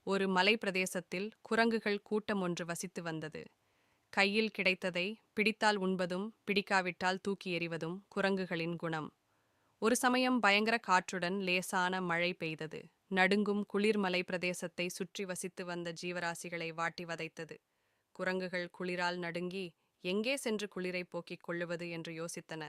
ஒரு மலை பிரதேசத்தில் குரங்குகள் கூட்டம் ஒன்று வசித்து வந்தது. கையில் கிடைத்ததை பிடித்தால் உண்பதும் பிடிக்காவிட்டால் தூக்கி எறிவதும் குரங்குகளின் குணம். ஒரு சமயம் பயங்கர காற்றுடன் லேசான மழை பெய்தது. நடுங்கும் குளிர் மலை பிரதேசத்தை சுற்றி வசித்து வந்த ஜீவராசிகளை வாட்டி வதைத்தது. குரங்குகள் குளிரால் நடுங்கி எங்கே சென்று குளிரை போக்கிக் கொள்ளுவது என்று யோசித்தன.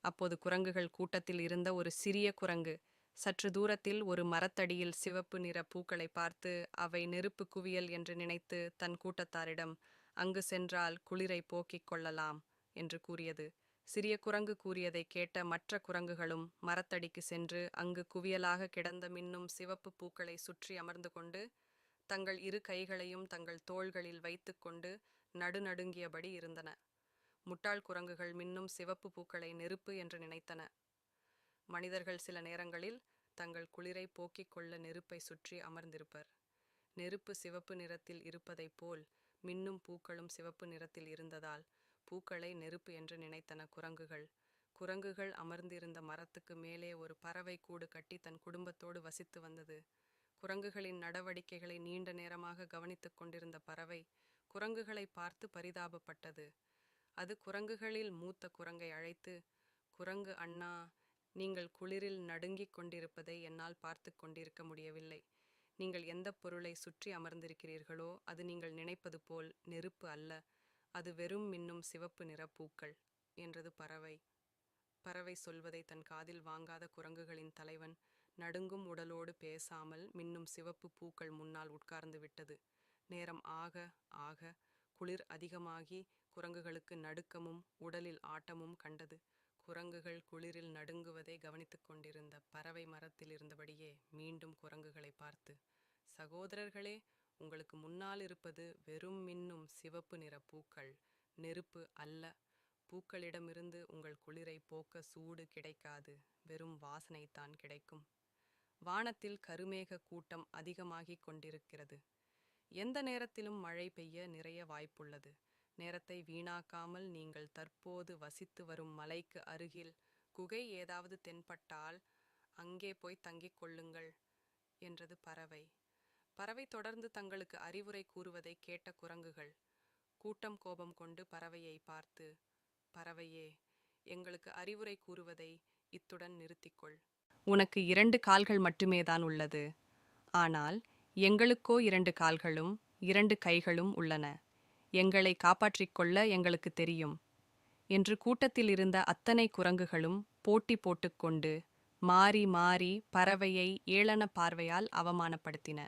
அப்போது குரங்குகள் கூட்டத்தில் இருந்த ஒரு சிறிய குரங்கு சற்று தூரத்தில் ஒரு மரத்தடியில் சிவப்பு நிற பூக்களை பார்த்து அவை நெருப்பு குவியல் என்று நினைத்து தன் கூட்டத்தாரிடம், அங்கு சென்றால் குளிரை போக்கிக் கொள்ளலாம் என்று கூறியது. சிறிய குரங்கு கூறியதை கேட்ட மற்ற குரங்குகளும் மரத்தடிக்கு சென்று அங்கு குவியலாக கிடந்த மின்னும் சிவப்பு பூக்களை சுற்றி அமர்ந்து கொண்டு தங்கள் இரு கைகளையும் தங்கள் தோள்களில் வைத்துக்கொண்டு நடுநடுங்கியபடி இருந்தன. முட்டாள் குரங்குகள் மின்னும் சிவப்பு பூக்களை நெருப்பு என்று நினைத்தன. மனிதர்கள் சில நேரங்களில் தங்கள் குளிரை போக்கிக் கொள்ள நெருப்பை சுற்றி அமர்ந்திருப்பர். நெருப்பு சிவப்பு நிறத்தில் இருப்பதைப் போல் மின்னும் பூக்களும் சிவப்பு நிறத்தில் இருந்ததால் பூக்களை நெருப்பு என்று நினைத்தன குரங்குகள். குரங்குகள் அமர்ந்திருந்த மரத்துக்கு மேலே ஒரு பறவை கூடு கட்டி தன் குடும்பத்தோடு வசித்து வந்தது. குரங்குகளின் நடவடிக்கைகளை நீண்ட நேரமாக கவனித்துக் கொண்டிருந்த பறவை குரங்குகளை பார்த்து பரிதாபப்பட்டது. அது குரங்குகளில் மூத்த குரங்கை அழைத்து, குரங்கு அண்ணா, நீங்கள் குளிரில் நடுங்கிக் கொண்டிருப்பதை என்னால் பார்த்து கொண்டிருக்க முடியவில்லை. நீங்கள் எந்த பொருளை சுற்றி அமர்ந்திருக்கிறீர்களோ அது நீங்கள் நினைப்பது போல் நெருப்பு அல்ல, அது வெறும் மின்னும் சிவப்பு நிற பூக்கள் என்றது பறவை. பறவை சொல்வதை தன் காதில் வாங்காத குரங்குகளின் தலைவன் நடுங்கும் உடலோடு பேசாமல் மின்னும் சிவப்பு பூக்கள் முன்னால் உட்கார்ந்து விட்டது. நேரம் ஆக ஆக குளிர் அதிகமாகி குரங்குகளுக்கு நடுக்கமும் உடலில் ஆட்டமும் கண்டது. குரங்குகள் குளிரில் நடுங்குவதை கவனித்துக் கொண்டிருந்த பறவை மரத்தில் இருந்தபடியே மீண்டும் குரங்குகளை பார்த்து, சகோதரர்களே, உங்களுக்கு முன்னால் இருப்பது வெறும் மின்னும் சிவப்பு நிற பூக்கள், நெருப்பு அல்ல. பூக்களிடமிருந்து உங்கள் குளிரை போக்க சூடு கிடைக்காது, வெறும் வாசனைத்தான் கிடைக்கும். வானத்தில் கருமேக கூட்டம் அதிகமாகிக் கொண்டிருக்கிறது. எந்த நேரத்திலும் மழை பெய்ய நிறைய வாய்ப்புள்ளது. நேரத்தை வீணாக்காமல் நீங்கள் தற்போது வசித்து வரும் மலைக்கு அருகில் குகை ஏதாவது தென்பட்டால் அங்கே போய் தங்கிக் கொள்ளுங்கள் என்றது பறவை. பறவை தொடர்ந்து தங்களுக்கு அறிவுரை கூறுவதை கேட்ட குரங்குகள் கூட்டம் கோபம் கொண்டு பறவையை பார்த்து, பறவையே, எங்களுக்கு அறிவுரை கூறுவதை இத்துடன் நிறுத்திக்கொள். உனக்கு 2 கால்கள் மட்டுமே தான் உள்ளது. ஆனால் எங்களுக்கோ 2 கால்களும் 2 கைகளும் உள்ளன. எங்களை காப்பாற்றிக் கொள்ள எங்களுக்கு தெரியும் என்று கூட்டத்தில் இருந்த அத்தனை குரங்குகளும் போட்டி போட்டுக்கொண்டு மாறி மாறி பறவையை ஏளன பார்வையால் அவமானப்படுத்தின.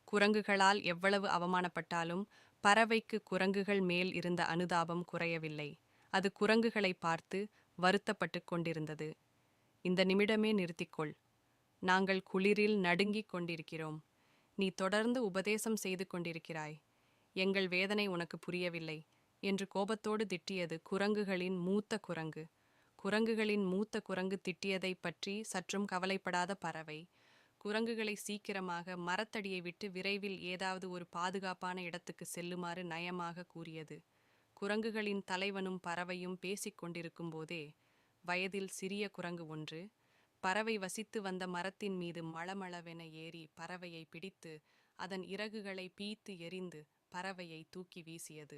குரங்குகளால் எவ்வளவு அவமானப்பட்டாலும் பறவைக்கு குரங்குகள் மேல் இருந்த அனுதாபம் குறையவில்லை. அது குரங்குகளை பார்த்து வருத்தப்பட்டு கொண்டிருந்தது. இந்த நிமிடமே நிறுத்திக்கொள். நாங்கள் குளிரில் நடுங்கிக் கொண்டிருக்கிறோம். நீ தொடர்ந்து உபதேசம் செய்து கொண்டிருக்கிறாய். எங்கள் வேதனை உனக்கு புரியவில்லை என்று கோபத்தோடு திட்டியது குரங்குகளின் மூத்த குரங்கு. குரங்குகளின் மூத்த குரங்கு திட்டியதை பற்றி சற்றும் கவலைப்படாத பறவை குரங்குகளை சீக்கிரமாக மரத்தடியை விட்டு விரைவில் ஏதாவது ஒரு பாதுகாப்பான இடத்துக்கு செல்லுமாறு நயமாக கூறியது. குரங்குகளின் தலைவனும் பறவையும் பேசிக் கொண்டிருக்கும் போதே வயதில் சிறிய குரங்கு ஒன்று பறவை வசித்து வந்த மரத்தின் மீது மளமளவென ஏறி பறவையை பிடித்து அதன் இறகுகளை பீத்து எறிந்து பறவையை தூக்கி வீசியது.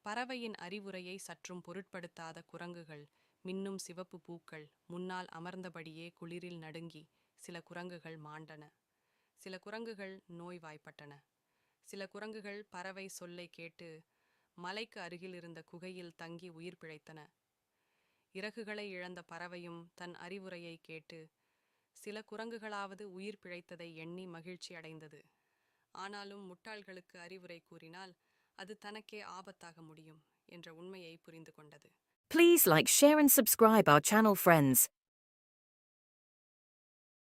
பறவையின் அறிவுரையை சற்றும் பொருட்படுத்தாத குரங்குகள் மின்னும் சிவப்பு பூக்கள் முன்னால் அமர்ந்தபடியே குளிரில் நடுங்கி சில குரங்குகள் மாண்டன. சில குரங்குகள் நோய்வாய்ப்பட்டன. சில குரங்குகள் பறவை சொல்லை கேட்டு மலைக்கு அருகில் இருந்த குகையில் தங்கி உயிர் பிழைத்தன. இறகுகளை இழந்த பறவையும் தன் அறிவுரையை கேட்டு சில குரங்குகளாவது உயிர் பிழைத்ததை எண்ணி மகிழ்ச்சி அடைந்தது. ஆனாலும் முட்டாள்களுக்கு அறிவுரை கூறினால் அது தனக்கே ஆபத்தாக முடியும் என்ற உண்மையை புரிந்து கொண்டது. Please like, share and subscribe our channel, friends.